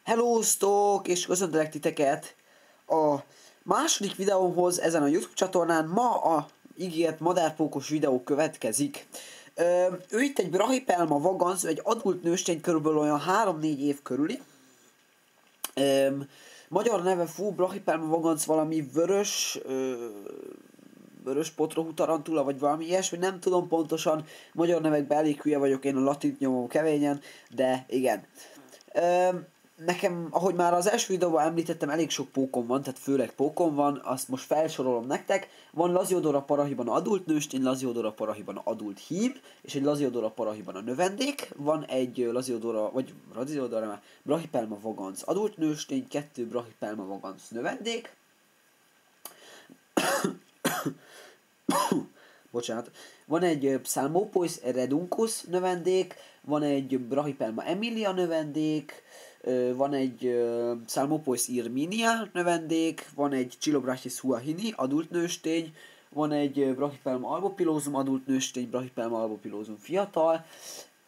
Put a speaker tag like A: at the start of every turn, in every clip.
A: Hellóztok, és köszöntelek titeket a második videómhoz ezen a YouTube csatornán. Ma a ígért madárpókos videó következik. Ő itt egy Brachypelma vagans, egy adult nőstény, körülbelül olyan 3-4 év körüli. Magyar neve Brachypelma vagans, valami vörös potrohú tarantula, vagy valami ilyesmi, nem tudom pontosan, magyar nevekben elég hülye vagyok, én a latint nyomom keményen, de igen. Nekem, ahogy már az első videóban említettem, elég sok pókom van, tehát főleg pókom van, azt most felsorolom nektek. Van Laziodora parahiban adult nőstény, Laziodora parahiban adult hím, és egy Laziodora parahiban a növendék. Van egy Laziodora, vagy Laziodora, Brachypelma vagans adult nőstény, 2 Brachypelma vagans növendék. Bocsánat. Van egy Psalmopois reduncus növendék, van egy Brachypelma emilia növendék, van egy Psalmopois irminia növendék, van egy Chilobrachys huahini adult nőstény, van egy Brachypelma albopilosum adult nőstény, Brachypelma albopilosum fiatal,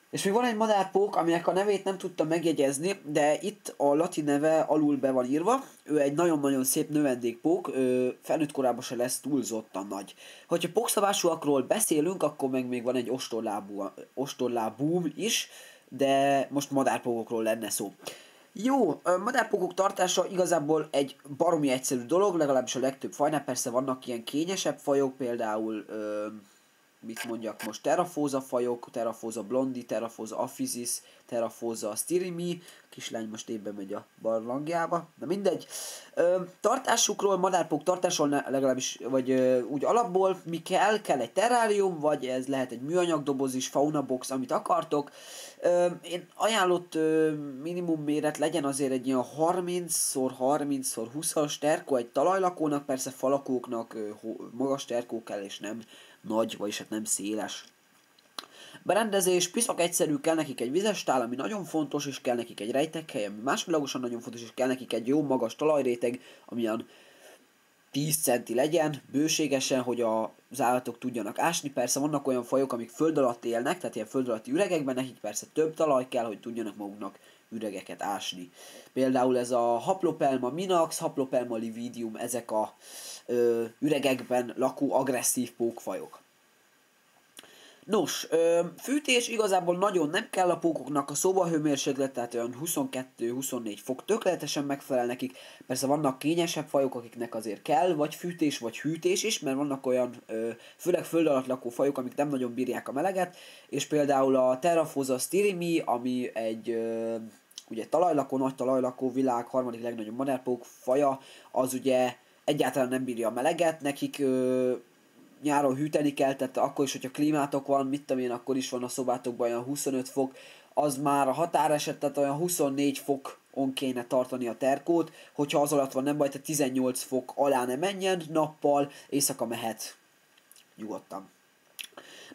A: és még van egy madárpók, aminek a nevét nem tudtam megjegyezni, de itt a latin neve alul be van írva. Ő egy nagyon-nagyon szép növendékpók, felnőtt se lesz túlzottan nagy. Hogyha pókszabásúakról beszélünk, akkor meg még van egy ostorlábúm is, de most madárpókokról lenne szó. Jó, madárpókok tartása igazából egy baromi egyszerű dolog, legalábbis a legtöbb fajnál. Persze vannak ilyen kényesebb fajok, például mit mondjak most, Theraphosa fajok, Theraphosa blondi, Theraphosa aphysis, Theraphosa styrimi, kislány most éppen megy a barlangjába, de mindegy. Tartásukról, madárpók tartásról legalábbis, vagy úgy alapból mi kell egy terrárium, vagy ez lehet egy műanyag doboz is, fauna box, amit akartok. Én ajánlott minimum méret legyen azért egy ilyen 30x30x20-as terkó egy talajlakónak, persze falakóknak magas terkó kell, és nem nagy, vagyis hát nem széles. Berendezés, piszak egyszerű, kell nekik egy vizes tál, ami nagyon fontos, és kell nekik egy rejtekhely, ami másodlagosan nagyon fontos, és kell nekik egy jó magas talajréteg, amilyen 10 centi legyen, bőségesen, hogy az állatok tudjanak ásni. Persze vannak olyan fajok, amik föld alatt élnek, tehát ilyen föld alatti üregekben, nekik persze több talaj kell, hogy tudjanak maguknak üregeket ásni. Például ez a Haplopelma minax, Haplopelma lividium, ezek a üregekben lakó agresszív pókfajok. Nos, fűtés igazából nagyon nem kell a pókoknak, a szobahőmérséklet, tehát olyan 22-24 fok tökéletesen megfelel nekik. Persze vannak kényesebb fajok, akiknek azért kell, vagy fűtés, vagy hűtés is, mert vannak olyan, főleg föld alatt lakó fajok, amik nem nagyon bírják a meleget, és például a Theraphosa styrimi, ami egy ugye talajlakó, nagy talajlakó világ harmadik legnagyobb madárpók faja, az ugye egyáltalán nem bírja a meleget, nekik nyáron hűteni kell, tehát akkor is, hogyha klímátok van, mit tudom én, akkor is van a szobátokban olyan 25 fok, az már a határeset, tehát olyan 24 fokon kéne tartani a terkót, hogyha az alatt van, nem baj, tehát 18 fok alá ne menjen nappal, éjszaka mehet nyugodtan.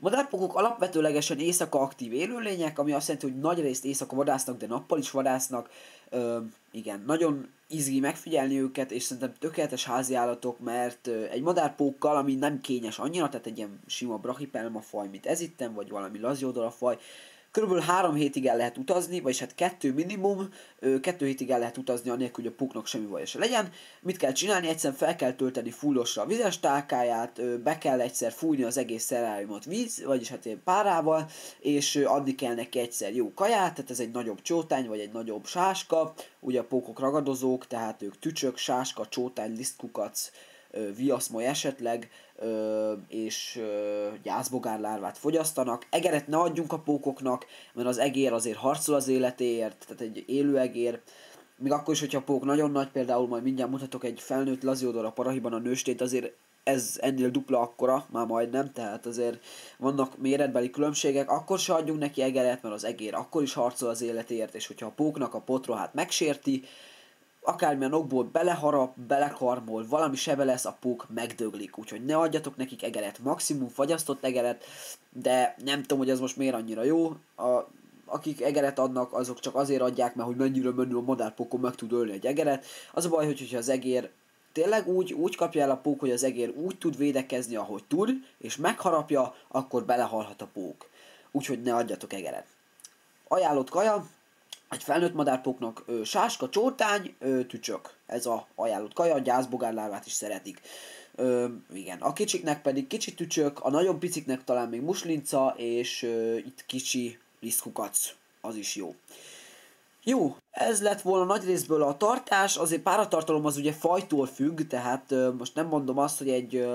A: Madárpókok alapvetőlegesen éjszaka aktív élőlények, ami azt jelenti, hogy nagyrészt éjszaka vadásznak, de nappal is vadásznak. Igen, nagyon izgi megfigyelni őket, és szerintem tökéletes háziállatok, mert egy madárpókkal, ami nem kényes annyira, tehát egy ilyen sima Brachypelma faj, mint ez itten, vagy valami Laziodora faj, körülbelül 3 hétig el lehet utazni, vagyis hát 2 minimum, 2 hétig el lehet utazni, anélkül, hogy a póknak semmi baja se legyen. Mit kell csinálni? Egyszerűen fel kell tölteni fullosra a vizes tálkáját, be kell egyszer fújni az egész szeráriumot víz, vagyis hát ilyen párával, és adni kell neki egyszer jó kaját, tehát ez egy nagyobb csótány, vagy egy nagyobb sáska. Ugye a pókok ragadozók, tehát ők tücsök, sáska, csótány, lisztkukac, viaszmoly esetleg, és gyászbogárlárvát fogyasztanak. Egeret ne adjunk a pókoknak, mert az egér azért harcol az életéért, tehát egy élő egér. Még akkor is, hogyha a pók nagyon nagy, például majd mindjárt mutatok egy felnőtt Laziodora parahiban a nőstényt, azért ez ennél dupla akkora, már majdnem, tehát azért vannak méretbeli különbségek, akkor se adjunk neki egeret, mert az egér akkor is harcol az életéért, és hogyha a póknak a potrohát megsérti, akármilyen okból beleharap, belekarmol, valami sebe lesz, a pók megdöglik, úgyhogy ne adjatok nekik egeret, maximum fagyasztott egeret, de nem tudom, hogy ez most miért annyira jó, akik egeret adnak, azok csak azért adják, mert hogy mennyire menő a madárpókon meg tud ölni egy egeret. Az a baj, hogyha az egér tényleg úgy kapja el a pók, hogy az egér úgy tud védekezni, ahogy tud, és megharapja, akkor belehalhat a pók. Úgyhogy ne adjatok egeret. Ajánlott kaja, Egy felnőtt madárpóknak sáska, csórtány, tücsök. Ez a ajánlott kaja, gyászbogárlárvát is szeretik. Igen, a kicsiknek pedig kicsi tücsök, a nagyon piciknek talán még muslinca, és itt kicsi liszkukac, az is jó. Jó, ez lett volna nagy részből a tartás, azért páratartalom az ugye fajtól függ, tehát most nem mondom azt, hogy egy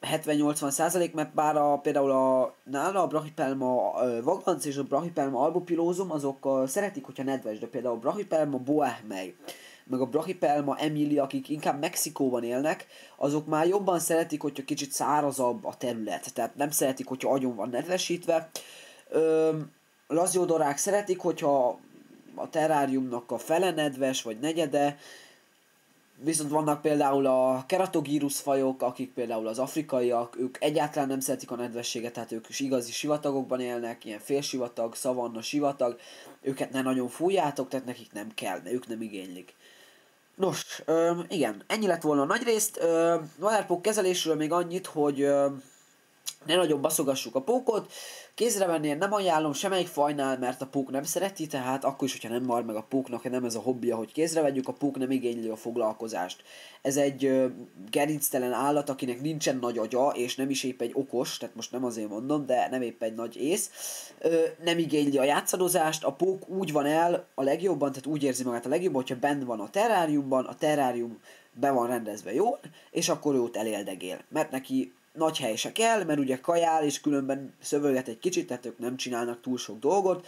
A: 70-80%, mert bár például nála a Brachypelma vaganc és a Brachypelma albopilózum, azok szeretik, hogyha nedves, de például a Brachypelma boehmei, meg a Brachypelma emilia, akik inkább Mexikóban élnek, azok már jobban szeretik, hogyha kicsit szárazabb a terület, tehát nem szeretik, hogyha agyon van nedvesítve. Laziodorák szeretik, hogyha a terráriumnak a fele nedves, vagy negyede, viszont vannak például a Keratogyrus fajok, akik például az afrikaiak, ők egyáltalán nem szeretik a nedvességet, tehát ők is igazi sivatagokban élnek, ilyen félsivatag, szavanna sivatag, őket ne nagyon fújjátok, tehát nekik nem kell, ők nem igénylik. Nos, igen, ennyi lett volna a nagyrészt. Madárpók kezelésről még annyit, hogy ne nagyon baszogassuk a pókot. Kézre venni én nem ajánlom semmelyik fajnál, mert a pók nem szereti, tehát akkor is, hogyha nem mar meg a póknak, nem ez a hobbija, hogy kézre vegyük, a pók nem igényli a foglalkozást. Ez egy gerinctelen állat, akinek nincsen nagy agya, és nem is épp egy okos, tehát most nem azért mondom, de nem épp egy nagy ész. Nem igényli a játszadozást, a pók úgy van el a legjobban, tehát úgy érzi magát a legjobban, hogyha benn van a terrárium be van rendezve jól, és akkor ő ott eléldegél, mert neki nagy hely se kell, mert ugye kajál, és különben szövölget egy kicsit, tehát ők nem csinálnak túl sok dolgot.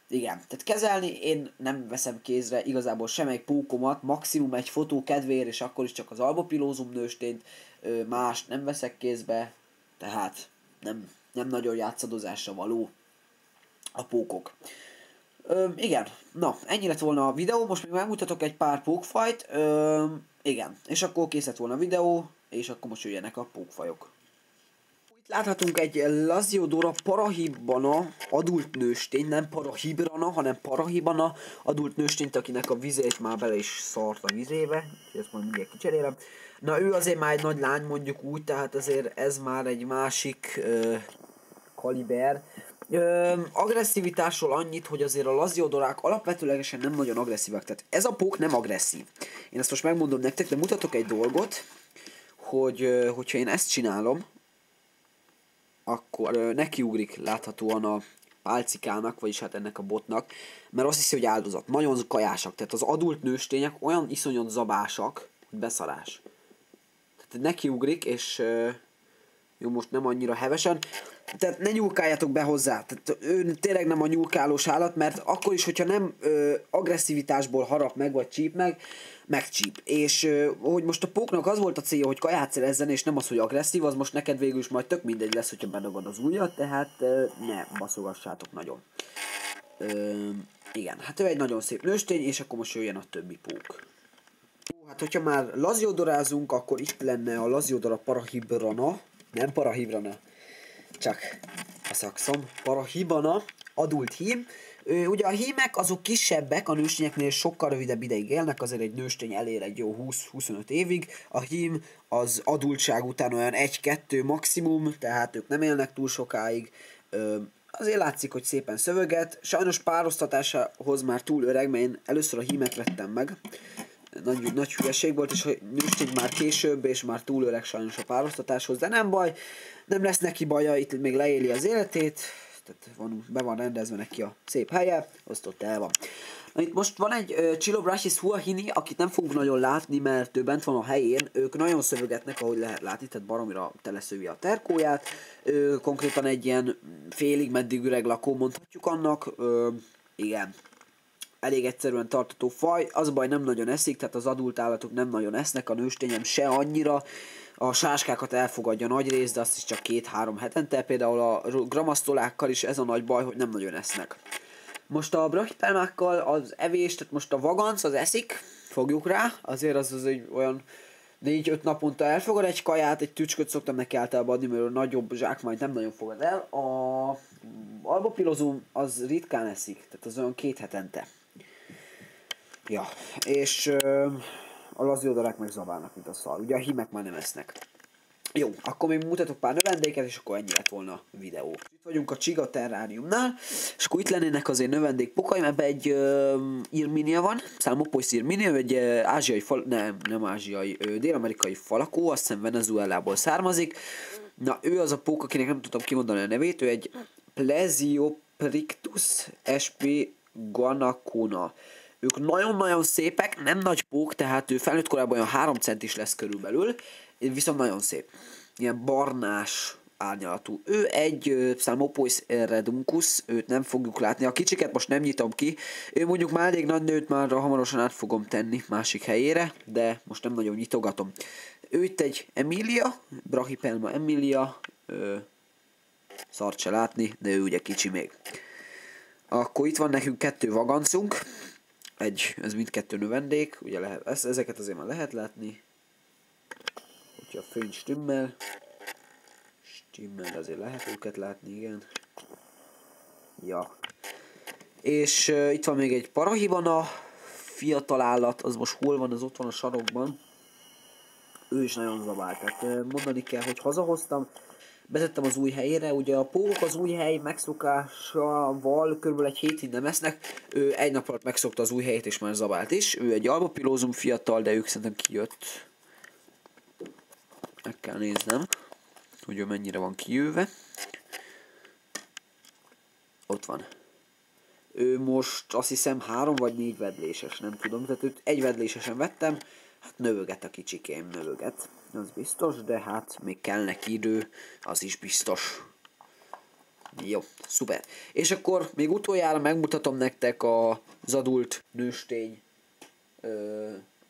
A: Igen, tehát kezelni én nem veszem kézre igazából semmelyik pókomat, maximum egy fotó kedvéért, és akkor is csak az albopilózum nőstényt, mást nem veszek kézbe, tehát nem nagyon játszadozásra való a pókok. Igen, na, ennyi lett volna a videó, most még megmutatok egy pár pókfajt, igen, és akkor kész lett volna a videó, és akkor most jöjjenek a pókfajok. Itt láthatunk egy Lasiodora parahibana adult nőstény, nem parahibrana, hanem parahibana adult nőstényt, akinek a vizét már bele is szart a vizébe, ezt majd mindjárt kicserélem. Na ő azért már egy nagy lány, mondjuk úgy, tehát azért ez már egy másik kaliber. Agresszivitásról annyit, hogy azért a laziodorák alapvetőlegesen nem nagyon agresszívak, tehát ez a pók nem agresszív. Én ezt most megmondom nektek, de mutatok egy dolgot, hogyha én ezt csinálom, akkor nekiugrik láthatóan a pálcikának, vagyis hát ennek a botnak, mert azt hiszi, hogy áldozat. Nagyon kajásak, tehát az adult nőstények olyan iszonyat zabásak, hogy beszarás. Tehát nekiugrik, és jó, most nem annyira hevesen, tehát ne nyúlkáljatok be hozzá, tehát ő tényleg nem a nyúlkálós állat, mert akkor is, hogyha nem agresszivitásból harap meg, vagy csíp meg, megcsíp. És hogy most a póknak az volt a célja, hogy kaját szerezzen, és nem az, hogy agresszív, az most neked végül is majd tök mindegy lesz, hogyha bedagad az ujjat, tehát ne baszogassátok nagyon. Igen, hát ő egy nagyon szép nőstény, és akkor most jöjjön a többi pók. Hát hogyha már laziodorázunk, akkor itt lenne a Lasiodora parahibrana, nem parahibrana, csak a szakszom, parahibana, adult hím. Ugye a hímek azok kisebbek, a nőstényeknél sokkal rövidebb ideig élnek, azért egy nőstény elér egy jó 20-25 évig. A hím az adultság után olyan 1-2 maximum, tehát ők nem élnek túl sokáig. Azért látszik, hogy szépen szöveget. Sajnos pároztatásához már túl öreg, mert én először a hímet vettem meg. Nagy hülyeség volt, és a nőstény már később, és már túl öreg sajnos a pároztatáshoz, de nem baj, nem lesz neki baja, itt még leéli az életét, tehát be van rendezve neki a szép helye, azt ott el van. Na, itt most van egy Chilobrachys huahini, akit nem fogunk nagyon látni, mert ő bent van a helyén, ők nagyon szövegetnek, ahogy lehet látni, tehát baromira teleszövi a terkóját, konkrétan egy ilyen félig meddig üreg lakó, mondhatjuk annak, igen. Elég egyszerűen tartató faj, az a baj, nem nagyon eszik, tehát az adult állatok nem nagyon esznek, a nőstényem se annyira, a sáskákat elfogadja nagy rész, de azt is csak 2-3 hetente, például a gramasztolákkal is ez a nagy baj, hogy nem nagyon esznek. Most a brachypelmákkal az evés, tehát most a vaganc az eszik, fogjuk rá, azért az egy olyan 4-5 naponta elfogad egy kaját, egy tücsköt szoktam neki általában adni, mert a nagyobb zsákmányt nem nagyon fogad el. A albopilozum az ritkán eszik, tehát az olyan 2 hetente. Ja, és a laziodorák meg zabálnak, mint a szar. Ugye a hímek már nem esznek. Jó, akkor még mutatok pár növendéket, és akkor ennyi lett volna a videó. Itt vagyunk a Csiga terráriumnál, és akkor itt lennének azért növendék pokaim, ebbe egy Irminia van, Psalmopoeis Irminia, egy ázsiai nem ázsiai, dél-amerikai falakó, azt hiszem Venezuelából származik. Na, ő az a pók, akinek nem tudtam kimondani a nevét, ő egy Plesioprictus sp. Guanacona. Ők nagyon-nagyon szépek, nem nagy pók, tehát ő felnőtt korában olyan 3 centis lesz körülbelül, viszont nagyon szép. Ilyen barnás árnyalatú. Ő egy Psalmopoeis reduncus, őt nem fogjuk látni. A kicsiket most nem nyitom ki. Ő mondjuk már elég nagy nőt, már hamarosan át fogom tenni másik helyére, de most nem nagyon nyitogatom. Ő itt egy Emilia, Brachypelma Emilia, szart se látni, de ő ugye kicsi még. Akkor itt van nekünk 2 vagancunk, ez mindkettő növendék, ugye lehet, ezeket azért már lehet látni, hogyha a fény stimmel, de azért lehet őket látni, igen. Ja. És itt van még egy Parahibana, fiatal állat, az most hol van, az ott van a sarokban. Ő is nagyon zabált, tehát mondani kell, hogy hazahoztam, betettem az új helyére, ugye a pókok az új hely megszokásával körülbelül egy hétig nem esznek, ő egy nap alatt megszokta az új helyét és már zabált is, ő egy albopilózum fiatal, de ők szerintem kijött. Meg kell néznem, hogy ő mennyire van kijöve. Ott van. Ő most azt hiszem 3 vagy 4 vedléses, nem tudom, tehát őt egy vedlésesen vettem, hát növöget a kicsikém, növöget, az biztos, de hát még kell neki idő, az is biztos. Jó, szuper. És akkor még utoljára megmutatom nektek az adult nőstény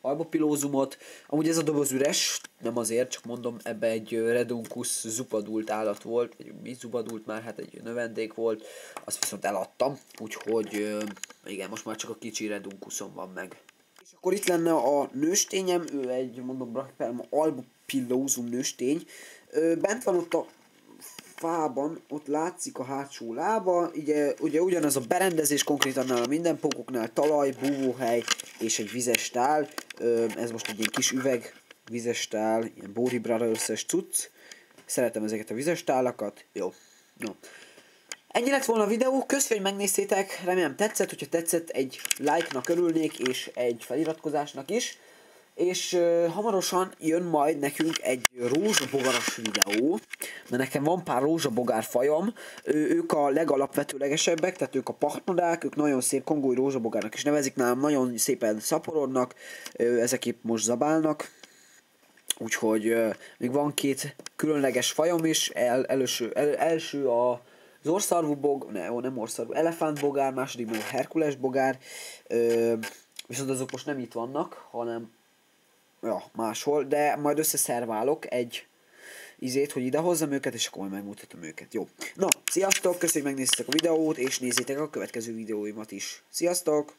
A: albopilózumot. Amúgy ez a doboz üres, nem azért, csak mondom, ebbe egy reduncus zupadult állat volt, vagy mi zupadult már, hát egy növendék volt, azt viszont eladtam, úgyhogy igen, most már csak a kicsi reduncusom van meg. És akkor itt lenne a nőstényem, ő egy, mondom, Brachypelma albopilózum nőstény, bent van ott a fában, ott látszik a hátsó lába, ugye ugyanaz a berendezés konkrétan nála minden pókoknál, talaj, búvóhely és egy vizes tál, ez most egy ilyen kis üveg vizes tál, ilyen Body Brothers-es cucc, szeretem ezeket a vizes tálakat, jó, no. Ennyi lett volna a videó, köszönöm, hogy megnéztétek, remélem tetszett, hogyha tetszett egy like-nak örülnék és egy feliratkozásnak is. És hamarosan jön majd nekünk egy rózsabogaras videó, mert nekem van pár rózsabogár fajom, ők a legalapvetőlegesebbek, tehát ők a pachtnodák, ők nagyon szép kongói rózsabogárnak is nevezik, nálam nagyon szépen szaporodnak, ezek épp most zabálnak, úgyhogy még van 2 különleges fajom is, első az orszarvú nem orszarvú, elefántbogár, második meg a Herkules bogár, viszont azok most nem itt vannak, hanem máshol, de majd összeszerválok egy hogy idehozzam őket, és akkor majd megmutatom őket. Jó. Na, sziasztok, köszönjük, hogy megnéztétek a videót, és nézzétek a következő videóimat is. Sziasztok!